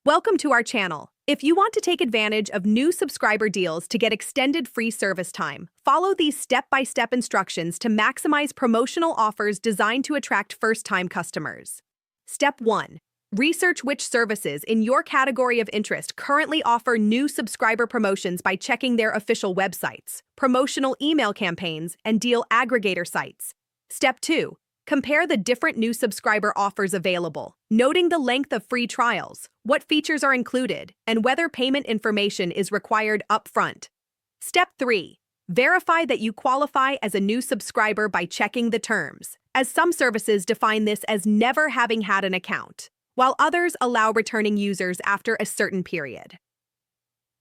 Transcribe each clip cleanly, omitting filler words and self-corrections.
Welcome to our channel. If you want to take advantage of new subscriber deals to get extended free service time, follow these step-by-step instructions to maximize promotional offers designed to attract first-time customers. Step 1. Research which services in your category of interest currently offer new subscriber promotions by checking their official websites, promotional email campaigns, and deal aggregator sites. Step 2. Compare the different new subscriber offers available, noting the length of free trials, what features are included, and whether payment information is required upfront. Step 3. Verify that you qualify as a new subscriber by checking the terms, as some services define this as never having had an account, while others allow returning users after a certain period.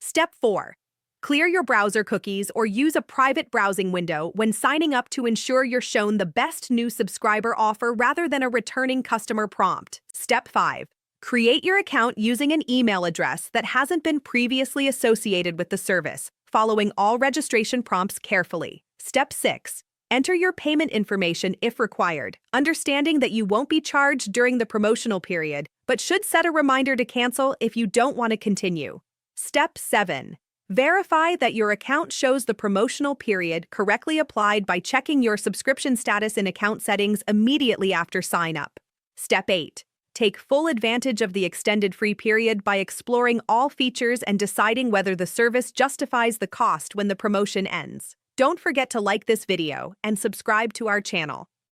Step 4. Clear your browser cookies or use a private browsing window when signing up to ensure you're shown the best new subscriber offer rather than a returning customer prompt. Step 5. Create your account using an email address that hasn't been previously associated with the service, following all registration prompts carefully. Step 6. Enter your payment information if required, understanding that you won't be charged during the promotional period, but should set a reminder to cancel if you don't want to continue. Step 7. Verify that your account shows the promotional period correctly applied by checking your subscription status in account settings immediately after sign-up. Step 8. Take full advantage of the extended free period by exploring all features and deciding whether the service justifies the cost when the promotion ends. Don't forget to like this video and subscribe to our channel.